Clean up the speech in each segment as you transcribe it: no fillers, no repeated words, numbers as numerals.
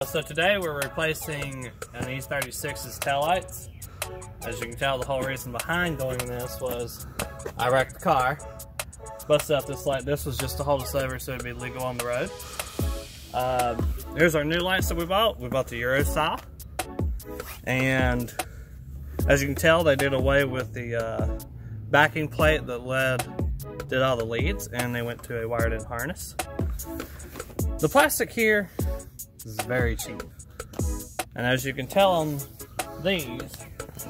So today we're replacing an E36's taillights. As you can tell, the whole reason behind doing this was I wrecked the car, busted out this light. This was just to hold us over so it'd be legal on the road. Here's our new lights that we bought. We bought the Euro style. And as you can tell, they did away with the backing plate that did all the leads, and they went to a wired-in harness. The plastic here is very cheap. And as you can tell on these,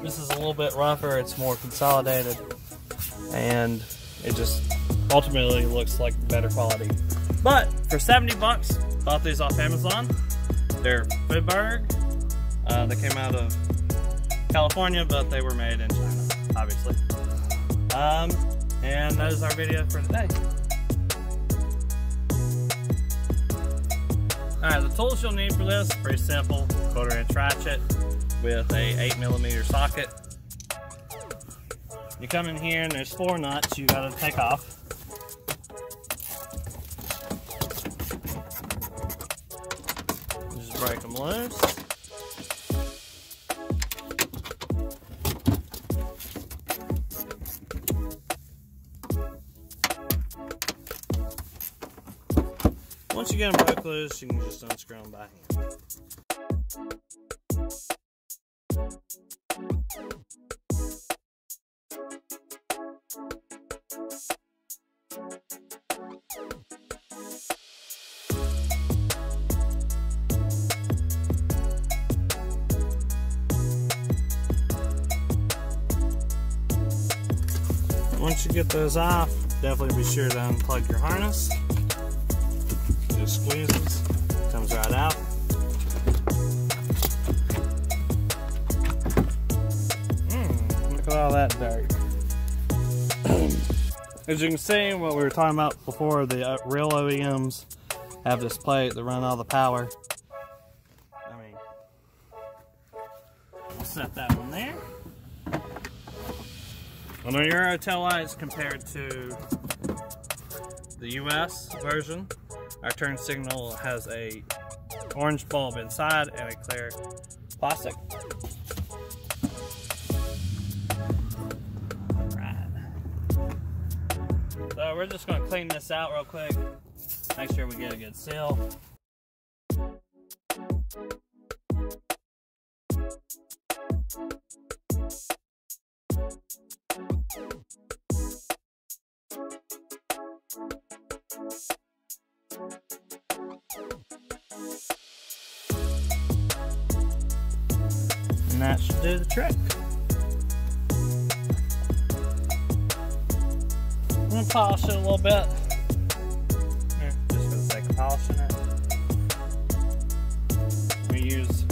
this is a little bit rougher, it's more consolidated, and it just ultimately looks like better quality. But for 70 bucks, bought these off Amazon. They're Fitberg. They came out of California, but they were made in China, obviously. And that is our video for today. Alright, the tools you'll need for this, pretty simple. 1/4-inch ratchet with a 8mm socket. You come in here and there's 4 nuts you gotta take off. Just break them loose. Once you get them broke loose, you can just unscrew them by hand. Once you get those off, definitely be sure to unplug your harness. Just squeezes, comes right out. Look at all that dirt. As you can see, what we were talking about before, the real OEMs have this plate that run all the power. I mean, we'll set that one there. On our Euro taillights compared to the US version, our turn signal has a orange bulb inside and a clear plastic. Alright. So we're just going to clean this out real quick. Make sure we get a good seal. And that should do the trick. I'm going to polish it a little bit. Here, just for the sake of polishing it. We use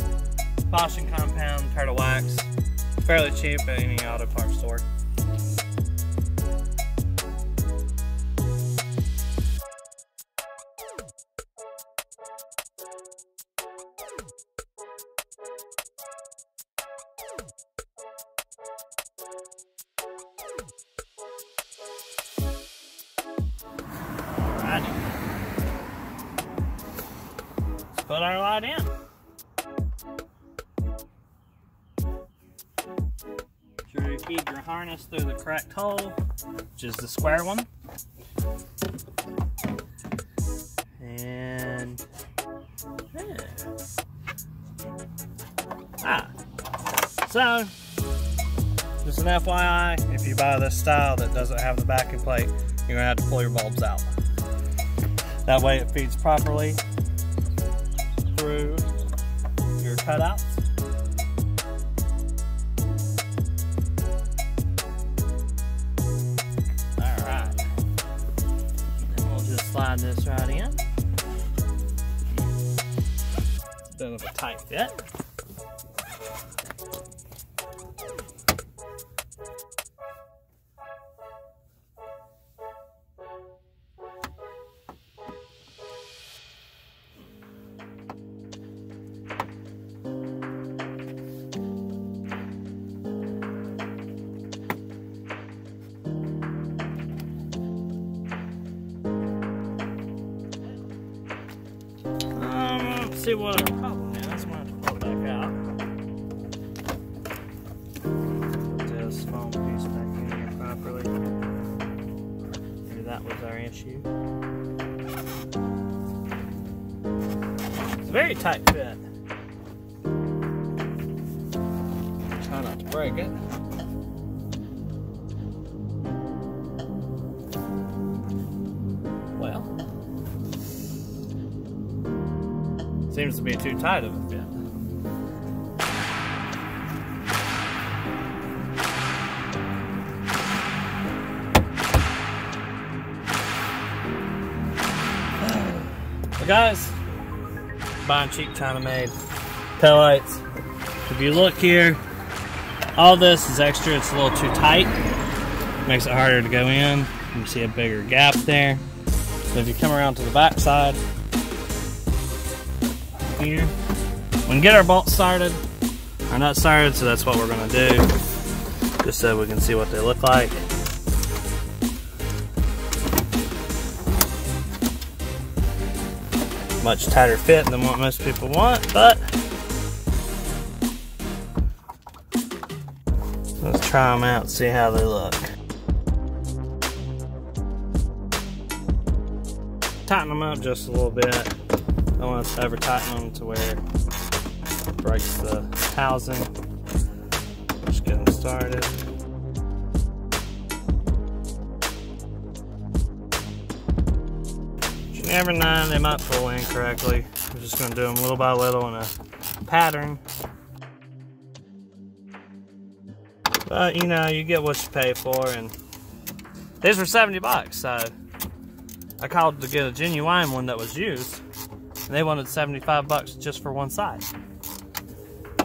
polishing compound, Turtle Wax. Fairly cheap at any auto parts store. Let's put our light in. Sure to feed your harness through the correct hole, which is the square one. And so just an FYI, if you buy this style that doesn't have the backing plate, you're gonna have to pull your bulbs out. That way it feeds properly through your cutouts. Alright. Then we'll just slide this right in. Bit of a tight fit. see what our problem this, I'm going to have to pull it back out. Put this foam piece back in here properly. Maybe that was our issue. It's a very tight fit. Try not to break it. Well, seems to be too tight of a fit. But guys, buying cheap China-made taillights. If you look here, all this is extra. It's a little too tight. Makes it harder to go in. You see a bigger gap there. So if you come around to the back side here, we can get our bolts started. Our nuts started, so that's what we're gonna do. Just so we can see what they look like. Much tighter fit than what most people want, but let's try them out and see how they look. Tighten them up just a little bit. Don't want to over tighten them to where it breaks the housing. Just get them started. Every now they might pull in correctly. I'm just going to do them little by little in a pattern. But you know, you get what you pay for, and these were 70 bucks, so I called to get a genuine one that was used, and they wanted 75 bucks just for one side.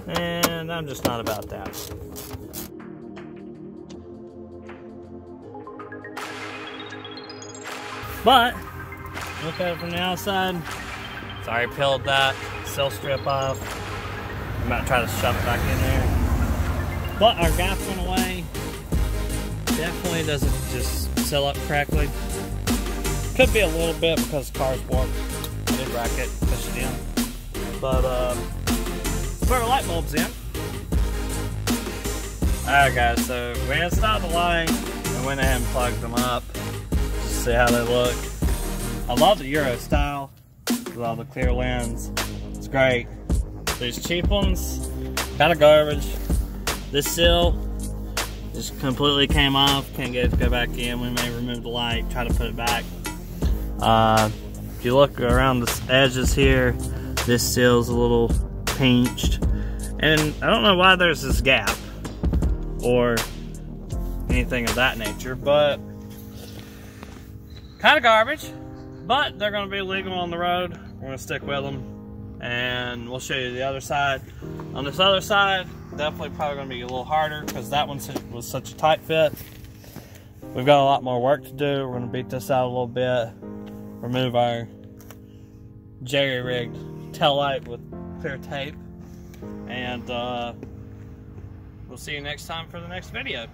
And I'm just not about that. But look at it from the outside. It's already peeled that sill strip off. I'm about to try to shove it back in there. But our gap went away. Definitely doesn't just seal up correctly. Could be a little bit because the car's warped. I did rack it, push it in. But put our light bulbs in. Alright guys, so we installed the light and went ahead and plugged them up. Just see how they look. I love the Euro style with all the clear lens. It's great. These cheap ones, kind of garbage. This sill just completely came off. Can't get it to go back in. We may remove the light, try to put it back. If you look around the edges here, this sill's a little pinched. And I don't know why there's this gap or anything of that nature, but kind of garbage. But they're going to be legal on the road. We're going to stick with them, and we'll show you the other side. On this other side, definitely probably going to be a little harder because that one was such a tight fit. We've got a lot more work to do. We're going to beat this out a little bit, remove our jerry-rigged tail light with clear tape, and we'll see you next time for the next video.